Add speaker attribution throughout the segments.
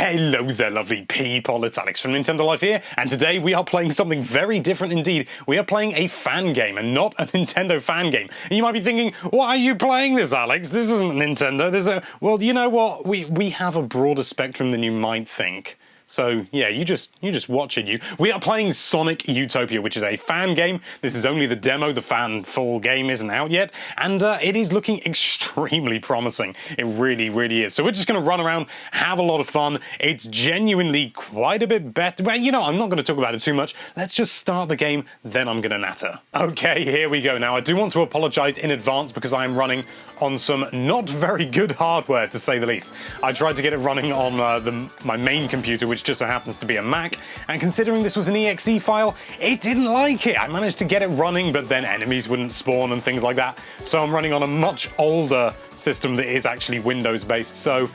Speaker 1: Hello there, lovely people. It's Alex from Nintendo Life here, and today we are playing something very different indeed. We are playing a fan game, and not a Nintendo fan game. And you might be thinking, why are you playing this, Alex? This isn't Nintendo. Well, you know what? We have a broader spectrum than you might think. So, yeah, you just watch it, We are playing Sonic Utopia, which is a fan game. This is only the demo. The fan full game isn't out yet. And it is looking extremely promising. It really, really is. So we're just going to run around, have a lot of fun. It's genuinely quite a bit better. Well, you know, I'm not going to talk about it too much. Let's just start the game, then I'm going to natter. Okay, here we go. Now, I do want to apologize in advance because I am running on some not very good hardware, to say the least. I tried to get it running on my main computer, which just so happens to be a Mac, and considering this was an exe file, it didn't like it. I managed to get it running, but then enemies wouldn't spawn and things like that. So I'm running on a much older system that is actually Windows-based, so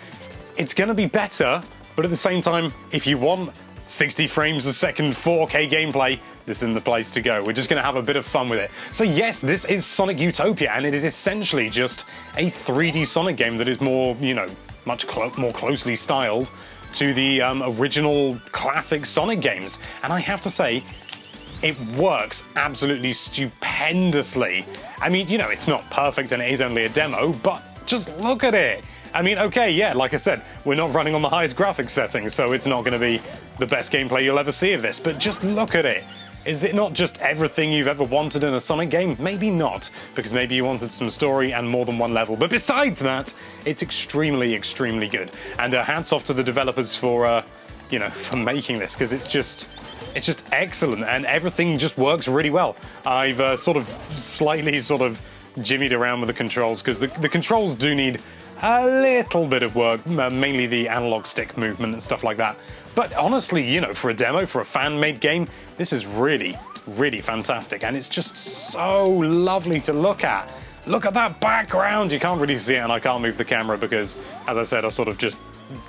Speaker 1: it's going to be better, but at the same time, if you want 60 frames a second 4K gameplay, this isn't the place to go. We're just going to have a bit of fun with it. So yes, this is Sonic Utopia, and it is essentially just a 3D Sonic game that is more, you know, much more closely styled to the original classic Sonic games. And I have to say, it works absolutely stupendously. I mean, you know, it's not perfect and it is only a demo, but just look at it. I mean, okay, yeah, like I said, we're not running on the highest graphics settings, so it's not going to be the best gameplay you'll ever see of this, but just look at it. Is it not just everything you've ever wanted in a Sonic game? Maybe not, because maybe you wanted some story and more than one level, but besides that, it's extremely, extremely good. And hats off to the developers for, you know, for making this, because it's just excellent, and everything just works really well. I've slightly jimmied around with the controls, because the controls do need a little bit of work, mainly the analog stick movement and stuff like that. But honestly, you know, for a demo, for a fan-made game, this is really, really fantastic. And it's just so lovely to look at. Look at that background. You can't really see it, and I can't move the camera because, as I said, I sort of just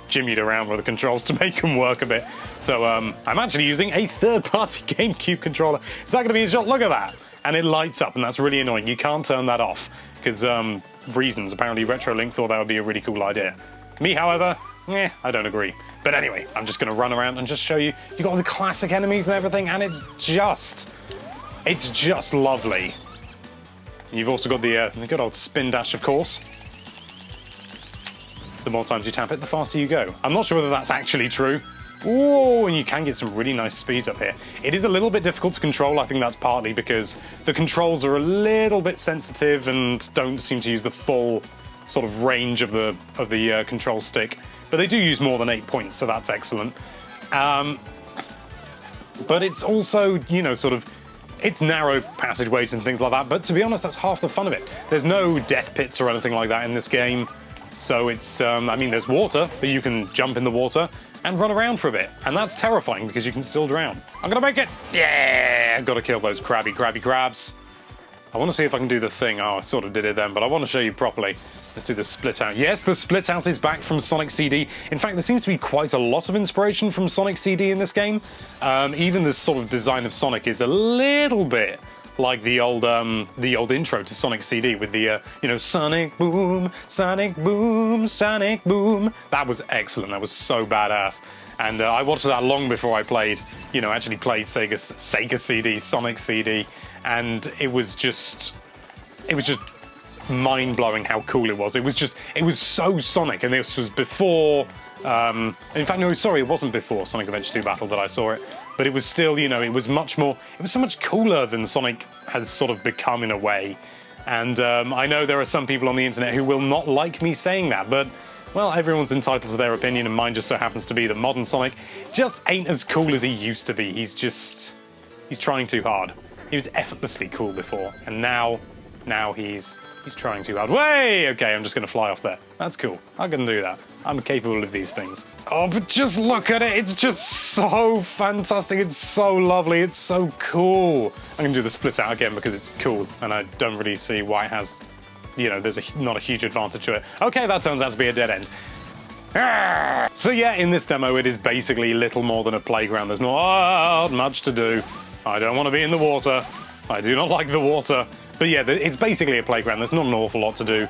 Speaker 1: jimmied around with the controls to make them work a bit. So I'm actually using a third-party GameCube controller. Is that going to be a shot? Look at that. And it lights up, and that's really annoying. You can't turn that off because reasons. Apparently RetroLink thought that would be a really cool idea. Me, however, I don't agree. But anyway, I'm just going to run around and just show you. You've got all the classic enemies and everything, and it's just lovely. You've also got the good old spin dash, of course. The more times you tap it, the faster you go. I'm not sure whether that's actually true. Ooh, and you can get some really nice speeds up here. It is a little bit difficult to control. I think that's partly because the controls are a little bit sensitive and don't seem to use the full sort of range of the control stick. But they do use more than 8 points, so that's excellent. But it's also, you know, it's narrow passageways and things like that. But to be honest, that's half the fun of it. There's no death pits or anything like that in this game. So it's, I mean, there's water, but you can jump in the water and run around for a bit. And that's terrifying because you can still drown. I'm gonna make it! Yeah! I've got to kill those crabby crabs. I want to see if I can do the thing. Oh, I sort of did it then, but I want to show you properly. Let's do the split out. Yes, the split out is back from Sonic CD. In fact, there seems to be quite a lot of inspiration from Sonic CD in this game. Even the sort of design of Sonic is a little bit like the old intro to Sonic CD with the, you know, Sonic Boom, Sonic Boom, Sonic Boom. That was excellent. That was so badass. And I watched that long before I played, you know, actually played SEGA CD, Sonic CD. And it was just mind-blowing how cool it was. It was so Sonic, and this was before, in fact, no, sorry, it wasn't before Sonic Adventure 2 Battle that I saw it, but it was still, you know, it was so much cooler than Sonic has sort of become in a way. And I know there are some people on the internet who will not like me saying that, but, well, everyone's entitled to their opinion, and mine just so happens to be that modern Sonic just ain't as cool as he used to be. He's trying too hard. He was effortlessly cool before, and now he's trying too hard. Way! Okay, I'm just going to fly off there. That's cool. I can do that. I'm capable of these things. Oh, but just look at it. It's just so fantastic. It's so lovely. It's so cool. I'm going to do the split out again because it's cool, and I don't really see why it has, you know, there's not a huge advantage to it. Okay, that turns out to be a dead end. So yeah, in this demo, it is basically little more than a playground. There's not much to do. I don't want to be in the water. I do not like the water. But yeah, it's basically a playground. There's not an awful lot to do.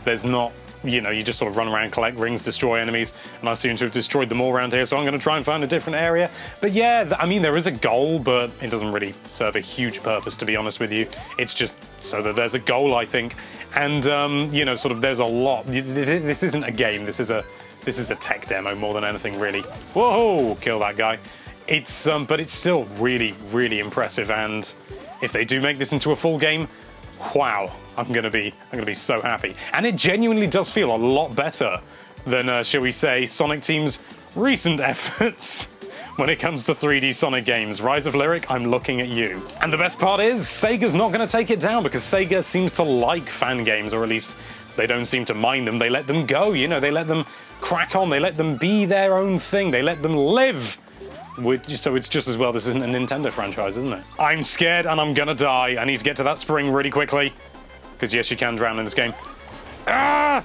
Speaker 1: There's not you know, you just sort of run around, collect rings, destroy enemies, and I seem to have destroyed them all around here, so I'm going to try and find a different area. But yeah, I mean, there is a goal, but it doesn't really serve a huge purpose, to be honest with you. It's just so that there's a goal, I think, and, you know, sort of there's a lot. This isn't a game, this is a tech demo more than anything, really. Whoa, kill that guy. It's, but it's still really, really impressive, and if they do make this into a full game, wow, I'm gonna be so happy. And it genuinely does feel a lot better than, shall we say, Sonic Team's recent efforts when it comes to 3D Sonic games. Rise of Lyric, I'm looking at you. And the best part is, Sega's not gonna take it down, because Sega seems to like fan games, or at least they don't seem to mind them. They let them go, you know, they let them crack on, they let them be their own thing, they let them live. So it's just as well this isn't a Nintendo franchise, isn't it? I'm scared and I'm gonna die. I need to get to that spring really quickly. Because yes, you can drown in this game. Ah!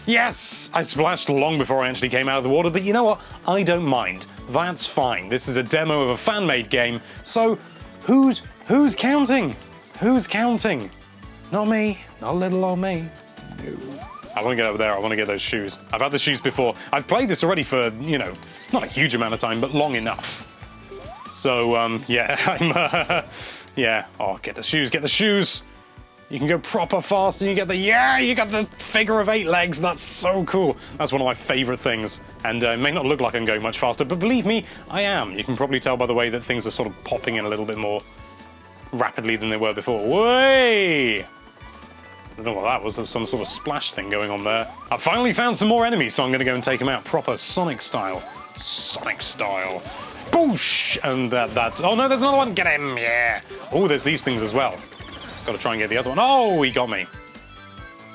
Speaker 1: Yes! I splashed long before I actually came out of the water, but you know what? I don't mind. That's fine. This is a demo of a fan-made game, so who's counting? Who's counting? Not me. Not little old me. No. I want to get over there. I want to get those shoes. I've had the shoes before. I've played this already for, you know, not a huge amount of time, but long enough. So, yeah, I'm, yeah. Oh, get the shoes, get the shoes. You can go proper fast and you get the, yeah, you got the figure of 8 legs. That's so cool. That's one of my favorite things. And it may not look like I'm going much faster, but believe me, I am. You can probably tell by the way that things are sort of popping in a little bit more rapidly than they were before. Way! I don't know what that was. There's some sort of splash thing going on there. I finally found some more enemies, so I'm going to go and take them out. Proper Sonic style. Sonic style. Boosh! And that's... Oh, no, there's another one. Get him, yeah. Oh, there's these things as well. Got to try and get the other one. Oh, he got me.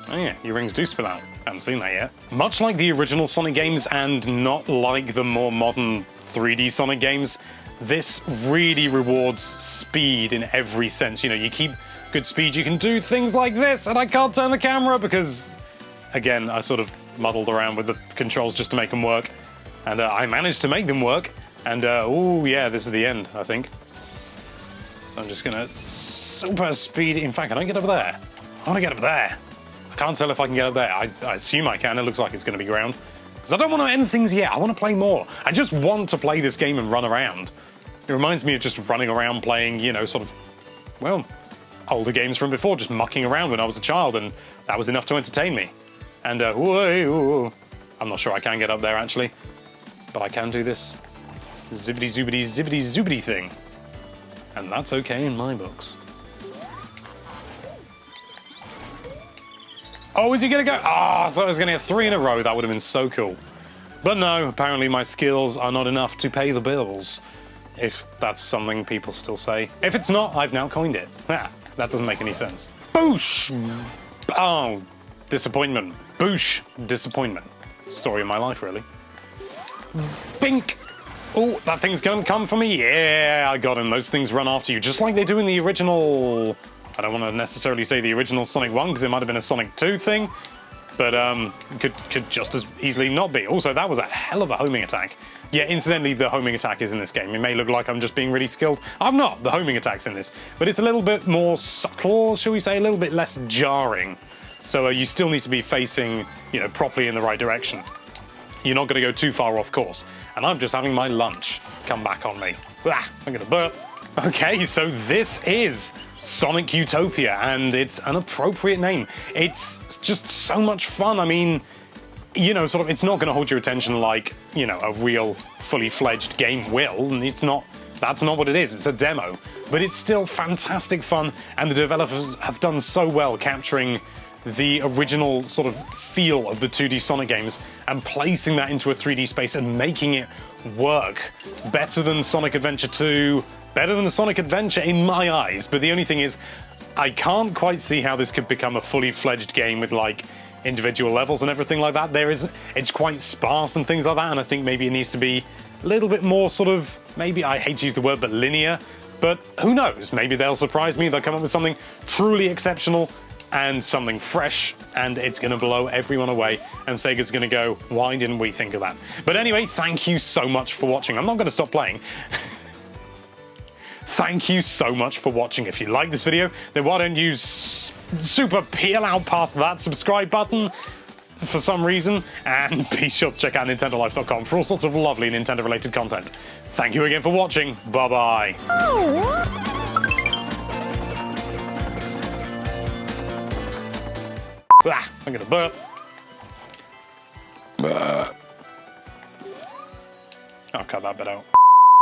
Speaker 1: Oh, yeah, your rings do spill out. Haven't seen that yet. Much like the original Sonic games, and not like the more modern 3D Sonic games, this really rewards speed in every sense. You know, you keep... good speed, you can do things like this, and I can't turn the camera because, again, I sort of muddled around with the controls just to make them work, and I managed to make them work, and oh yeah, this is the end, I think. So I'm just gonna super speed. In fact, can I get over there? I want to get up there. I can't tell if I can get up there. I assume I can. It looks like it's going to be ground, because I don't want to end things yet. I want to play more. I just want to play this game and run around. It reminds me of just running around playing, you know, sort of, well, older games from before, just mucking around when I was a child, and that was enough to entertain me. And whoa, I'm not sure I can get up there actually, but I can do this zibbity zoobity zibbity zoobity thing, and that's okay in my books. Oh, is he gonna go? Oh, I thought I was gonna get 3 in a row. That would have been so cool. But no, apparently my skills are not enough to pay the bills, if that's something people still say. If it's not, I've now coined it. That doesn't make any sense. Boosh! Oh, disappointment. Boosh! Disappointment. Story of my life, really. Bink! Oh, that thing's gonna come for me. Yeah, I got him. Those things run after you, just like they do in the original... I don't want to necessarily say the original Sonic 1, because it might have been a Sonic 2 thing, but could just as easily not be. Also, that was a hell of a homing attack. Yeah, incidentally, the homing attack is in this game. It may look like I'm just being really skilled. I'm not. The homing attack's in this. But it's a little bit more subtle, shall we say, a little bit less jarring. So you still need to be facing, you know, properly in the right direction. You're not going to go too far off course. And I'm just having my lunch come back on me. Ah, I'm going to burp. Okay, so this is Sonic Utopia, and it's an appropriate name. It's just so much fun. I mean, you know, sort of, it's not going to hold your attention like, you know, a real fully fledged game will, and it's not, that's not what it is. It's a demo, but it's still fantastic fun, and the developers have done so well capturing the original sort of feel of the 2D Sonic games and placing that into a 3D space and making it work better than Sonic Adventure 2, better than Sonic Adventure in my eyes. But the only thing is, I can't quite see how this could become a fully fledged game with like individual levels and everything like that. It's quite sparse and things like that, and I think maybe it needs to be a little bit more sort of, maybe, I hate to use the word, but linear. But who knows? Maybe they'll surprise me. They'll come up with something truly exceptional and something fresh, and it's going to blow everyone away, and Sega's going to go, why didn't we think of that? But anyway, thank you so much for watching. I'm not going to stop playing. Thank you so much for watching. If you like this video, then why don't you super peel out past that subscribe button? for some reason, and be sure to check out nintendolife.com for all sorts of lovely Nintendo-related content. Thank you again for watching. Bye-bye. I'm gonna burp. I'll cut that bit out.